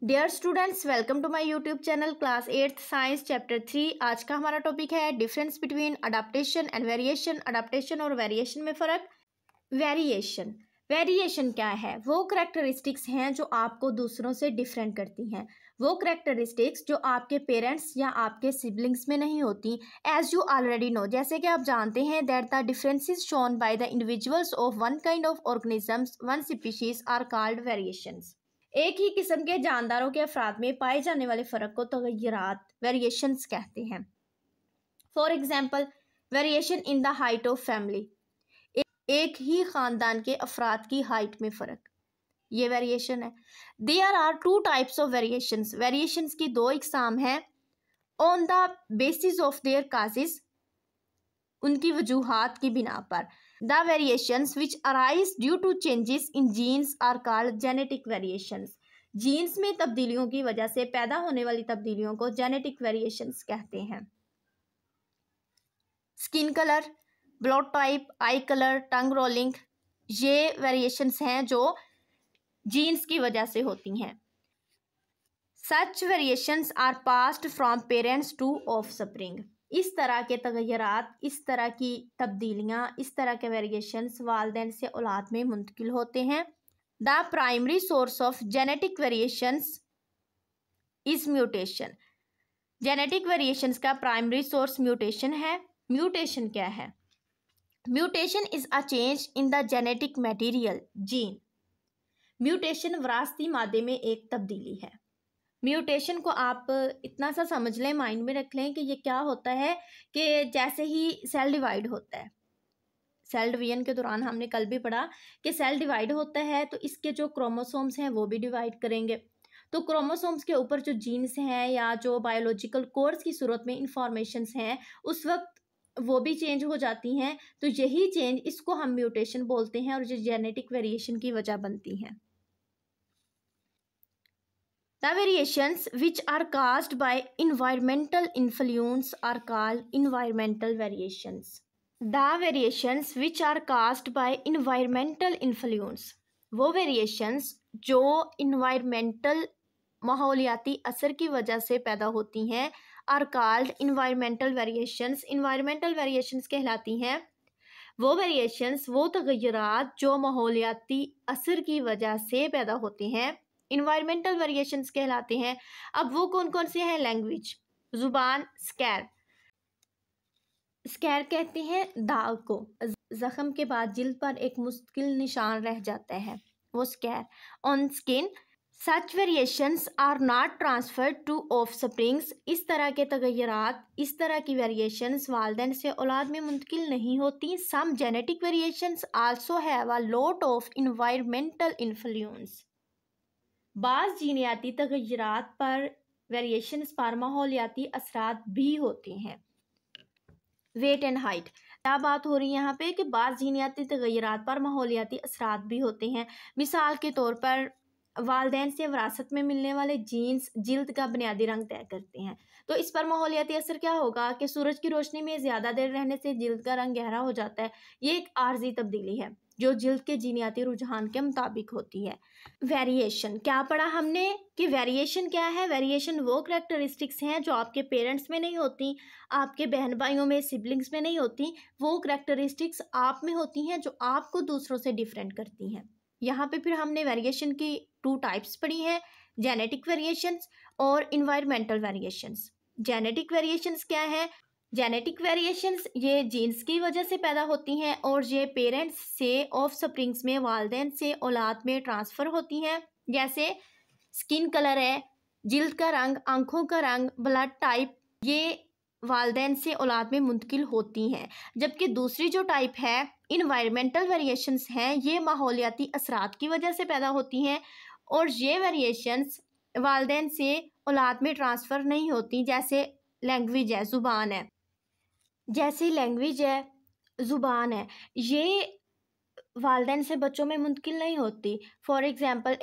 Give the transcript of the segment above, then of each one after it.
Dear students, welcome to my YouTube channel class 8th science chapter 3। आज का हमारा topic है difference between adaptation and variation. Adaptation और variation में फ़र्क। वेरिएशन क्या है? वो करैक्टरिस्टिक्स हैं जो आपको दूसरों से डिफरेंट करती हैं। वो करैक्टरिस्टिक्स जो आपके पेरेंट्स या आपके सिबलिंग्स में नहीं होती। एज यू ऑलरेडी नो, जैसे कि आप जानते हैं that the differences shown by the individuals of one kind of organisms one species are called variations. एक ही किस्म के जानदारों के अफराद में पाए जाने वाले फ़र्क को तगय्युरात वेरिएशंस कहते हैं। For example, variation in the height of family, एक ही ख़ानदान के अफराद की हाइट में फ़र्क, ये वेरिएशन है। There are two types of variations. Variations की दो इकसाम हैं। On the basis of their causes, उनकी वजूहात की बिना पर। The variations which arise due to changes in genes are called genetic variations. Genes में तब्दीलियों की वजह से पैदा होने वाली तब्दीलियों को जेनेटिक वेरिएशंस कहते हैं। Skin colour, blood type, eye colour, tongue rolling, ये वेरिएशंस हैं जो जीन्स की वजह से होती हैं। Such variations are passed from parents to offspring. इस तरह के तगय्युरात, इस तरह की तब्दीलियाँ, इस तरह के वेरिएशंस वालिदैन से औलाद में मुंतकिल होते हैं। The primary source of genetic variations is mutation. Genetic variations का प्राइमरी सोर्स म्यूटेशन है। म्यूटेशन क्या है? Mutation is a change in the genetic material gene. Mutation विरासती मादे में एक तब्दीली है। म्यूटेशन को आप इतना सा समझ लें, माइंड में रख लें कि ये क्या होता है कि जैसे ही सेल डिवाइड होता है, सेल डिवीजन के दौरान हमने कल भी पढ़ा कि सेल डिवाइड होता है तो इसके जो क्रोमोसोम्स हैं वो भी डिवाइड करेंगे। तो क्रोमोसोम्स के ऊपर जो जीन्स हैं या जो बायोलॉजिकल कोड्स की सूरत में इंफॉर्मेशंस हैं उस वक्त वो भी चेंज हो जाती हैं। तो यही चेंज, इसको हम म्यूटेशन बोलते हैं और जो जेनेटिक वेरिएशन की वजह बनती हैं। The variations which are caused by environmental influence are called environmental variations. The variations which are caused by environmental influence, वो variations जो environmental माहौलियाती असर की वजह से पैदा होती हैं are called environmental variations. environmental variations कहलाती हैं वो वेरिएशंस, वो तगय्युरात जो माहौलियाती असर की वजह से पैदा होते हैं, इन्वायरमेंटल वेरिएशंस कहलाते हैं। अब वो कौन कौन से हैं? लैंग्वेज, जुबान, स्कैर। स्कैर कहते हैं दाग को, जख्म के बाद जिल्द पर एक मुश्किल निशान रह जाता है, वो scar. On skin, such variations are not transferred to offsprings. इस तरह के तगय्युरात, इस तरह की वेरिएशंस वालिदैन से औलाद में मुंतकिल नहीं होती। Some genetic variations also have a lot of environmental influence. बाज़ जीनियाती तगय्युरात पर, वेरिएशंस पर माहौलियाती असरात भी होते हैं। वेट एंड हाइट, क्या बात हो रही है यहाँ पे कि बाज़ जीनियाती तगय्युरात पर माहौलियाती असरात भी होते हैं। मिसाल के तौर पर वालिदैन से विरासत में मिलने वाले जीन्स जिल्द का बुनियादी रंग तय करते हैं। तो इस पर माहौलियाती असर क्या होगा कि सूरज की रोशनी में ज़्यादा देर रहने से जिल्द का रंग गहरा हो जाता है। ये एक आर्जी तब्दीली है जो जिल्द के जीनियाती रुझान के मुताबिक होती है। वेरिएशन क्या पढ़ा हमने कि वेरिएशन क्या है? वेरिएशन वो करैक्टरिस्टिक्स हैं जो आपके पेरेंट्स में नहीं होती, आपके बहन भाइयों में, सिबलिंग्स में नहीं होती। वो करैक्टरिस्टिक्स आप में होती हैं जो आपको दूसरों से डिफरेंट करती हैं। यहाँ पे फिर हमने वेरिएशन की टू टाइप्स पढ़ी हैं, जेनेटिक वेरिएशंस और इन्वायरमेंटल वेरिएशंस। जेनेटिक वेरिएशंस क्या है? जेनेटिक वेरिएशंस ये जीन्स की वजह से पैदा होती हैं और ये पेरेंट्स से ऑफस्प्रिंग्स में, वालिदैन से औलाद में ट्रांसफ़र होती हैं। जैसे स्किन कलर है, जिल्द का रंग, आँखों का रंग, ब्लड टाइप, ये वालिदैन से औलाद में मुंतकिल होती हैं। जबकि दूसरी जो टाइप है, इन्वायरमेंटल वेरिएशंस हैं, ये माहौलियाती असरात की वजह से पैदा होती हैं और ये वेरिएशंस वालिदैन से औलाद में ट्रांसफ़र नहीं होती। जैसे लैंग्वेज है, ज़ुबान है, जैसे लैंग्वेज है, ज़ुबान है, ये वालिदैन से बच्चों में मुंतकिल नहीं होती। फॉर एग्ज़ाम्पल,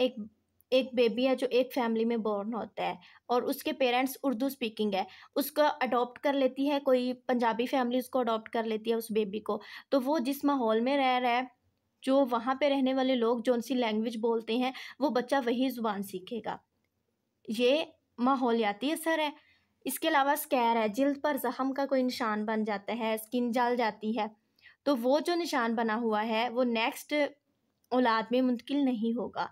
एक बेबी है जो एक फैमिली में बॉर्न होता है और उसके पेरेंट्स उर्दू स्पीकिंग है, उसको अडॉप्ट कर लेती है कोई पंजाबी फैमिली, उसको अडॉप्ट कर लेती है उस बेबी को। तो वो जिस माहौल में रह रहा है, जो वहाँ पे रहने वाले लोग जो उनसी लैंग्वेज बोलते हैं, वो बच्चा वही ज़ुबान सीखेगा। ये माहौलियाती असर है। इसके अलावा स्कैर है, जिल्द पर जख्म का कोई निशान बन जाता है, स्किन जल जाती है, तो वो जो निशान बना हुआ है वो नेक्स्ट औलाद में मुंतकिल नहीं होगा।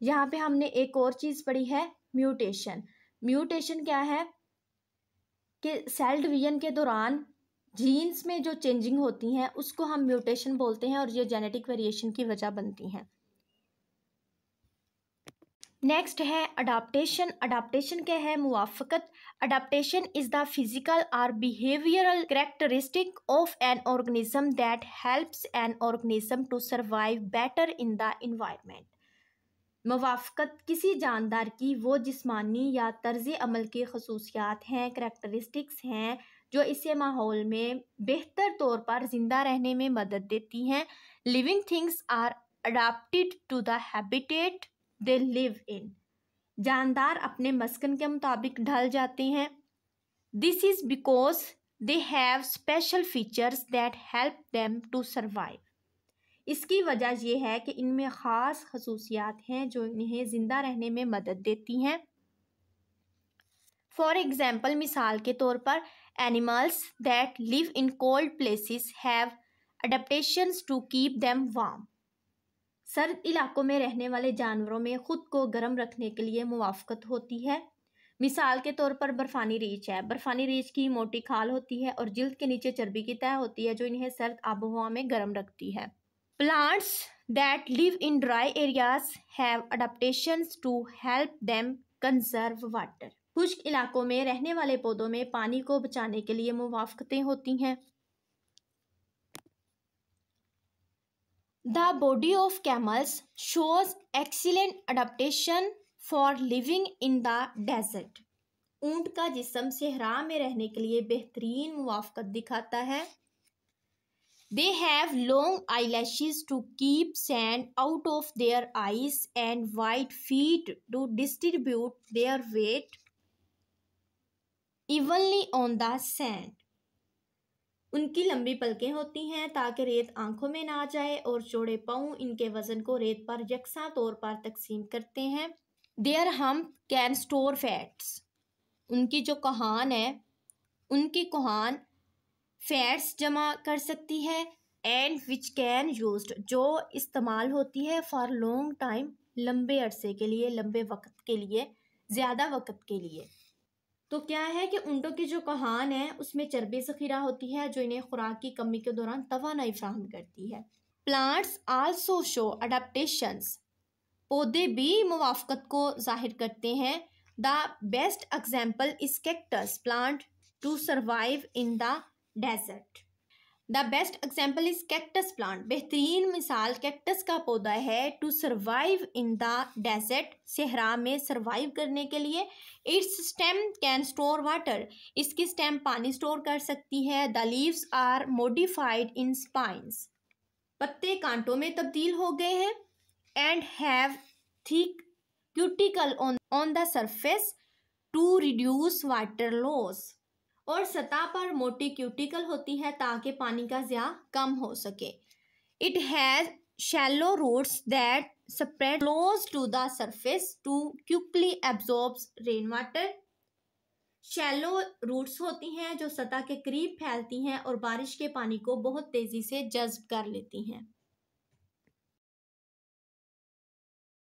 यहाँ पे हमने एक और चीज़ पढ़ी है, म्यूटेशन। म्यूटेशन क्या है कि सेल डिवीजन के दौरान जीन्स में जो चेंजिंग होती हैं उसको हम म्यूटेशन बोलते हैं और ये जेनेटिक वेरिएशन की वजह बनती हैं। नेक्स्ट है अडाप्टेशन। अडाप्टेशन क्या है? मुवाफ़क़त। अडाप्टेशन इज़ द फिजिकल और behavioural characteristic of an organism that helps an organism to survive better in the environment. मुवाफ़क़त किसी जानदार की वो जिस्मानी या तर्ज़ अमल की खसूसियात हैं, करैक्टरिस्टिक्स हैं जो इसे माहौल में बेहतर तौर पर ज़िंदा रहने में मदद देती हैं। Living things are adapted to the habitat they live in. जानदार अपने मस्कन के मुताबिक ढल जाते हैं। This is because they have special features that help them to survive. इसकी वजह यह है कि इनमें ख़ास खसूसियात हैं जो इन्हें ज़िंदा रहने में मदद देती हैं। फॉर एग्ज़ाम्पल, मिसाल के तौर पर animals that live in cold places have adaptations to keep them warm. सर्द इलाकों में रहने वाले जानवरों में ख़ुद को गर्म रखने के लिए मुवाफ़क़त होती है। मिसाल के तौर पर बर्फ़ानी रीछ है। बर्फ़ानी रीछ की मोटी खाल होती है और जिल्द के नीचे चर्बी की तह होती है जो इन्हें सर्द आबोहवा में गर्म रखती है। Plants that live in dry areas have adaptations to help them conserve water. खुश्क इलाकों में रहने वाले पौधों में पानी को बचाने के लिए मुवाफ़क़तें होती हैं। The body of camels shows excellent adaptation for living in the desert. ऊंट का जिस्म सहरा में रहने के लिए बेहतरीन मुवाफ़क़त दिखाता है। They have long eyelashes to keep sand out of their eyes and wide feet to distribute their weight evenly on the sand. उनकी लंबी पलकें होती हैं ताकि रेत आंखों में ना जाए और चौड़े पाँव इनके वज़न को रेत पर यकसा तौर पर तकसीम करते हैं। Their hump can store fats. उनकी जो कोहान है, उनकी कोहान फैट्स जमा कर सकती है। एंड विच कैन यूज्ड, जो इस्तेमाल होती है फॉर लॉन्ग टाइम, लंबे अरसे के लिए, लंबे वक्त के लिए, ज़्यादा वक्त के लिए। तो क्या है कि ऊँटों की जो कोहान है उसमें चर्बी ज़ख़ीरा होती है जो इन्हें खुराक की कमी के दौरान तवानाई फराहम करती है। Plants also show adaptations. पौधे भी मुवाफ़क़त को ज़ाहिर करते हैं। The best example is cactus plant to survive in the desert. The best example is cactus plant. बेहतरीन मिसाल कैक्टस का पौधा है to survive in the desert, सहरा में सर्वाइव करने के लिए। Its stem can store water. इसकी स्टेम पानी स्टोर कर सकती है। The leaves are modified in spines. पत्ते कांटों में तब्दील हो गए हैं। And have thick cuticle on the surface to reduce water loss. और सतह पर मोटी क्यूटिकल होती है ताकि पानी का ज़िया कम हो सके। It has shallow roots that spread close to the surface to quickly absorbs rain water. Shallow roots होती हैं जो सतह के करीब फैलती हैं और बारिश के पानी को बहुत तेज़ी से जज़्ब कर लेती हैं।